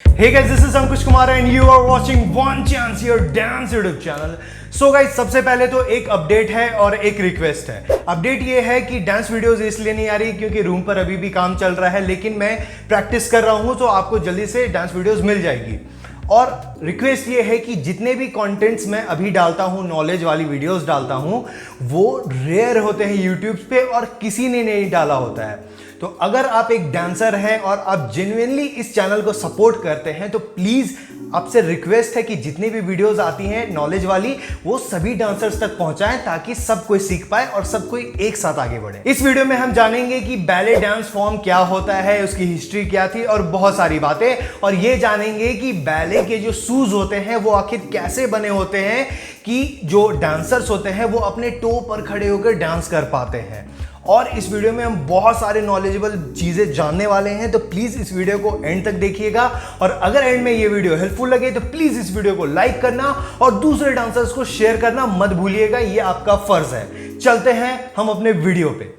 Hey guys, this is Ankush Kumar and you are watching One Chance Your Dance YouTube channel. So guys, सबसे पहले तो एक update है और एक रिक्वेस्ट है। अपडेट ये है कि डांस वीडियोस इसलिए नहीं आ रही क्योंकि रूम पर अभी भी काम चल रहा है, लेकिन मैं प्रैक्टिस कर रहा हूँ तो आपको जल्दी से डांस वीडियोस मिल जाएगी। और रिक्वेस्ट ये है कि जितने भी कंटेंट्स मैं अभी डालता हूँ, नॉलेज वाली वीडियोस डालता हूँ, वो रेयर होते हैं यूट्यूब पे और किसी ने नहीं डाला होता है। तो अगर आप एक डांसर हैं और आप जेन्युइनली इस चैनल को सपोर्ट करते हैं तो प्लीज़ आपसे रिक्वेस्ट है कि जितनी भी वीडियोस आती हैं नॉलेज वाली, वो सभी डांसर्स तक पहुंचाएं ताकि सब कोई सीख पाए और सब कोई एक साथ आगे बढ़े। इस वीडियो में हम जानेंगे कि बैले डांस फॉर्म क्या होता है, उसकी हिस्ट्री क्या थी और बहुत सारी बातें, और ये जानेंगे कि बैले के जो शूज होते हैं वो आखिर कैसे बने होते हैं कि जो डांसर्स होते हैं वो अपने टो पर खड़े होकर डांस कर पाते हैं। और इस वीडियो में हम बहुत सारे नॉलेजेबल चीज़ें जानने वाले हैं, तो प्लीज़ इस वीडियो को एंड तक देखिएगा। और अगर एंड में ये वीडियो हेल्पफुल लगे तो प्लीज़ इस वीडियो को लाइक करना और दूसरे डांसर्स को शेयर करना मत भूलिएगा, ये आपका फर्ज है। चलते हैं हम अपने वीडियो पे।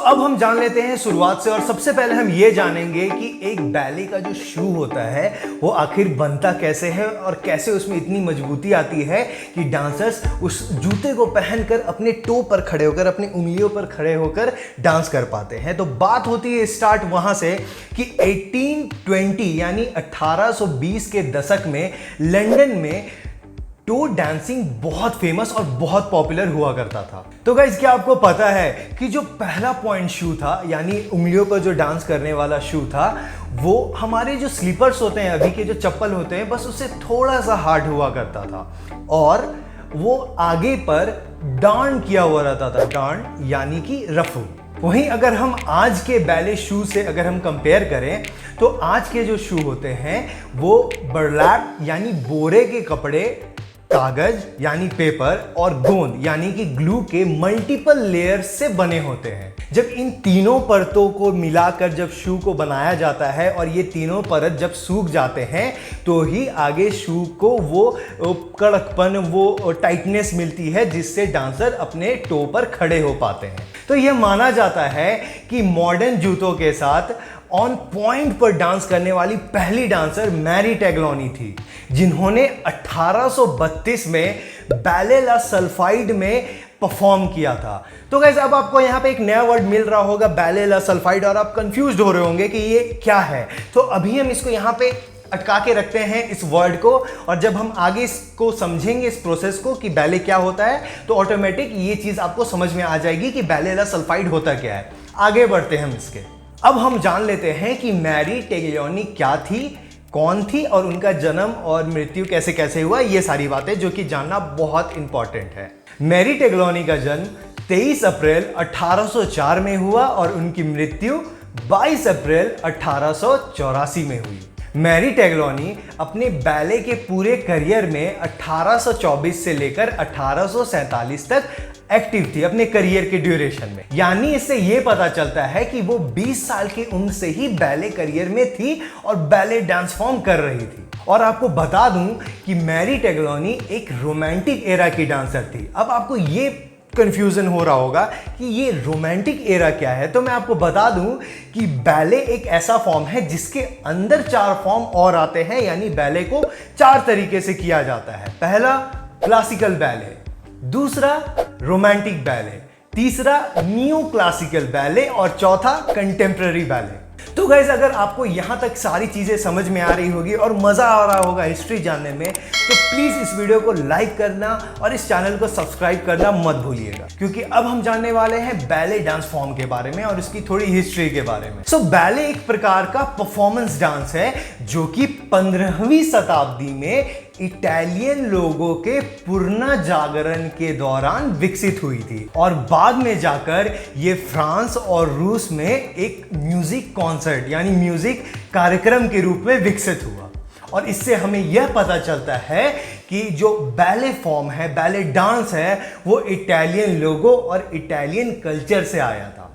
अब हम जान लेते हैं शुरुआत से, और सबसे पहले हम ये जानेंगे कि एक बैले का जो शू होता है वो आखिर बनता कैसे है और कैसे उसमें इतनी मजबूती आती है कि डांसर्स उस जूते को पहनकर अपने टो पर खड़े होकर, अपनी उंगलियों पर खड़े होकर डांस कर पाते हैं। तो बात होती है स्टार्ट वहां से कि 1820 यानी 1820 के दशक में लंदन में टो डांसिंग बहुत फेमस और बहुत पॉपुलर हुआ करता था। तो गाइस, क्या आपको पता है कि जो पहला पॉइंट शू था, यानी उंगलियों पर जो डांस करने वाला शू था, वो हमारे जो स्लीपर्स होते हैं, अभी के जो चप्पल होते हैं, बस उससे थोड़ा सा हार्ड हुआ करता था और वो आगे पर डांड किया हुआ रहता था। डांड यानी कि रफू। वहीं अगर हम आज के बैले शू से अगर हम कंपेयर करें तो आज के जो शू होते हैं वो बर्लैप यानी बोरे के कपड़े, कागज यानी पेपर और गोंद यानी कि ग्लू के मल्टीपल लेयर्स से बने होते हैं। जब इन तीनों परतों को मिलाकर जब शू को बनाया जाता है और ये तीनों परत जब सूख जाते हैं तो ही आगे शू को वो कड़कपन, वो टाइटनेस मिलती है जिससे डांसर अपने टो पर खड़े हो पाते हैं। तो यह माना जाता है कि मॉडर्न जूतों के साथ ऑन पॉइंट पर डांस करने वाली पहली डांसर मैरी टैगलोनी थी, जिन्होंने 1832 में बैले ला सल्फाइड में परफॉर्म किया था। तो गाइस, अब आपको यहाँ पे एक नया वर्ड मिल रहा होगा, बैले ला सल्फाइड, और आप कंफ्यूज्ड हो रहे होंगे कि ये क्या है। तो अभी हम इसको यहाँ पे अटका के रखते हैं इस वर्ड को, और जब हम आगे इसको समझेंगे, इस प्रोसेस को कि बैले क्या होता है, तो ऑटोमेटिक ये चीज़ आपको समझ में आ जाएगी कि बैले ला सल्फाइड होता क्या है। आगे बढ़ते हैं हम इसके। अब हम जान लेते हैं कि मैरी टैगलोनी क्या थी, कौन थी और उनका जन्म और मृत्यु कैसे कैसे हुआ, ये सारी बातें जो कि जानना बहुत इंपॉर्टेंट है। मैरी टैगलोनी का जन्म 23 अप्रैल 1804 में हुआ और उनकी मृत्यु 22 अप्रैल 1884 में हुई। मैरी टैगलोनी अपने बैले के पूरे करियर में 1824 से लेकर 1847 तक एक्टिव थी, अपने करियर के ड्यूरेशन में। यानी इससे यह पता चलता है कि वो 20 साल की उम्र से ही बैले करियर में थी और बैले डांस फॉर्म कर रही थी। और आपको बता दूं कि मैरी टैगलोनी एक रोमांटिक एरा की डांसर थी। अब आपको ये कंफ्यूजन हो रहा होगा कि ये रोमांटिक एरा क्या है, तो मैं आपको बता दूं कि बैले एक ऐसा फॉर्म है जिसके अंदर 4 फॉर्म और आते हैं, यानी बैले को 4 तरीके से किया जाता है। पहला क्लासिकल बैले, दूसरा रोमांटिक बैले, तीसरा न्यू क्लासिकल बैले और चौथा कंटेम्पररी बैले। तो गाइज, अगर आपको यहां तक सारी चीजें समझ में आ रही होगी और मजा आ रहा होगा हिस्ट्री जानने में, तो प्लीज इस वीडियो को लाइक करना और इस चैनल को सब्सक्राइब करना मत भूलिएगा, क्योंकि अब हम जानने वाले हैं बैले डांस फॉर्म के बारे में और इसकी थोड़ी हिस्ट्री के बारे में। बैले एक प्रकार का परफॉर्मेंस डांस है जो कि 15वीं शताब्दी में इटालियन लोगों के पुनर्जागरण के दौरान विकसित हुई थी और बाद में जाकर ये फ्रांस और रूस में एक म्यूजिक कॉन्सर्ट यानी म्यूजिक कार्यक्रम के रूप में विकसित हुआ। और इससे हमें यह पता चलता है कि जो बैले फॉर्म है, बैले डांस है, वो इटालियन लोगों और इटालियन कल्चर से आया था।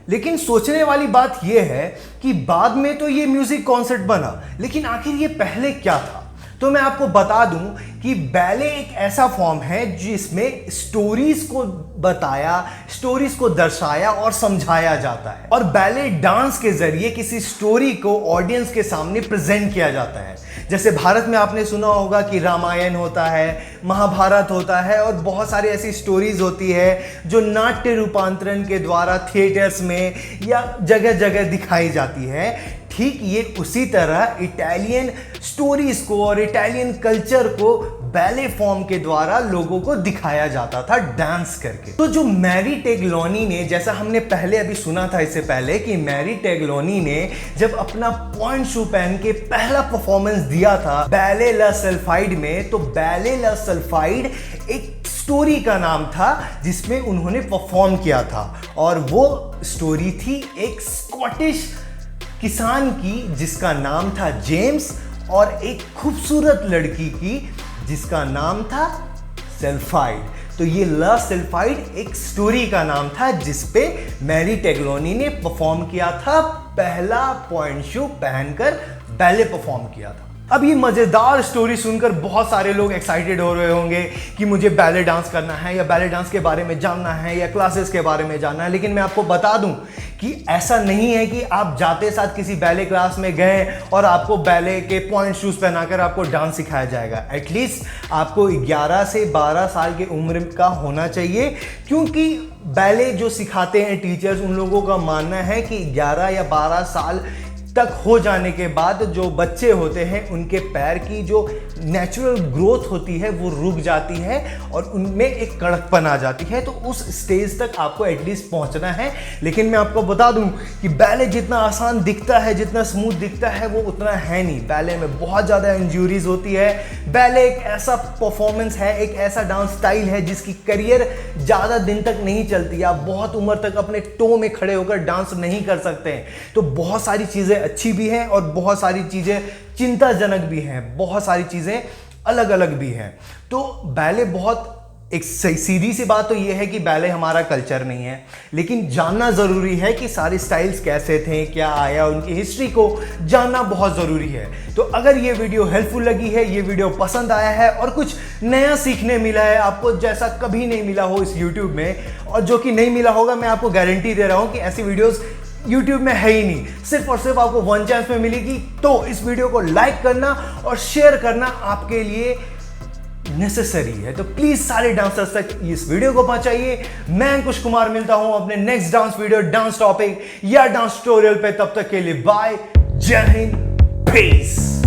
लेकिन सोचने वाली बात यह है कि बाद में तो ये म्यूजिक कॉन्सर्ट बना, लेकिन आखिर ये पहले क्या था? तो मैं आपको बता दूं कि बैले एक ऐसा फॉर्म है जिसमें स्टोरीज को बताया, स्टोरीज को दर्शाया और समझाया जाता है, और बैले डांस के जरिए किसी स्टोरी को ऑडियंस के सामने प्रेजेंट किया जाता है। जैसे भारत में आपने सुना होगा कि रामायण होता है, महाभारत होता है, और बहुत सारी ऐसी स्टोरीज होती है जो नाट्य रूपांतरण के द्वारा थिएटर्स में या जगह जगह दिखाई जाती है। ठीक ये उसी तरह इटालियन स्टोरीज को और इटालियन कल्चर को बैले फॉर्म के द्वारा लोगों को दिखाया जाता था डांस करके। तो जो मैरी टेगलोनी ने, जैसा हमने पहले अभी सुना था इससे पहले कि मैरी टेगलोनी ने जब अपना पॉइंट शू पहन के पहला परफॉर्मेंस दिया था बैले ला सल्फाइड में, तो बैले ला सल्फाइड एक स्टोरी का नाम था जिसमें उन्होंने परफॉर्म किया था, और वो स्टोरी थी एक स्कॉटिश किसान की जिसका नाम था जेम्स, और एक खूबसूरत लड़की की जिसका नाम था सल्फाइड। तो ये ला सल्फाइड एक स्टोरी का नाम था जिसपे मैरी टेगलोनी ने परफॉर्म किया था, पहला पॉइंट शू पहनकर बैले परफॉर्म किया था। अब ये मज़ेदार स्टोरी सुनकर बहुत सारे लोग एक्साइटेड हो रहे होंगे कि मुझे बैले डांस करना है या बैले डांस के बारे में जानना है या क्लासेस के बारे में जानना है। लेकिन मैं आपको बता दूं कि ऐसा नहीं है कि आप जाते साथ किसी बैले क्लास में गए और आपको बैले के पॉइंट शूज पहनाकर आपको डांस सिखाया जाएगा। एटलीस्ट आपको 11 से 12 साल की उम्र का होना चाहिए, क्योंकि बैले जो सिखाते हैं टीचर्स, उन लोगों का मानना है कि 11 या 12 साल तक हो जाने के बाद जो बच्चे होते हैं उनके पैर की जो नेचुरल ग्रोथ होती है वो रुक जाती है और उनमें एक कड़कपन आ जाती है। तो उस स्टेज तक आपको एटलीस्ट पहुंचना है। लेकिन मैं आपको बता दूं कि बैले जितना आसान दिखता है, जितना स्मूथ दिखता है, वो उतना है नहीं। बैले में बहुत ज़्यादा इंजरीज होती है। बैले एक ऐसा परफॉर्मेंस है, एक ऐसा डांस स्टाइल है जिसकी करियर ज़्यादा दिन तक नहीं चलती। आप बहुत उम्र तक अपने टो में खड़े होकर डांस नहीं कर सकते हैं। तो बहुत सारी चीज़ें अच्छी भी हैं और बहुत सारी चीज़ें चिंताजनक भी हैं, बहुत सारी चीज़ें अलग अलग भी हैं। तो बैले बहुत एक सीधी सी बात तो यह है कि बैले हमारा कल्चर नहीं है, लेकिन जानना ज़रूरी है कि सारे स्टाइल्स कैसे थे, क्या आया, उनकी हिस्ट्री को जानना बहुत ज़रूरी है। तो अगर ये वीडियो हेल्पफुल लगी है, ये वीडियो पसंद आया है और कुछ नया सीखने मिला है आपको जैसा कभी नहीं मिला हो इस यूट्यूब में, और जो कि नहीं मिला होगा, मैं आपको गारंटी दे रहा हूँ कि ऐसी वीडियोज़ YouTube में है ही नहीं, सिर्फ और सिर्फ आपको वन चांस में मिलेगी। तो इस वीडियो को लाइक करना और शेयर करना आपके लिए नेसेसरी है। तो प्लीज सारे डांसर्स तक इस वीडियो को पहुंचाइए। मैं अंकुश कुमार मिलता हूं अपने next dance video, dance topic या डांस ट्यूटोरियल पे। तब तक के लिए बाय, जय हिंद, पीस।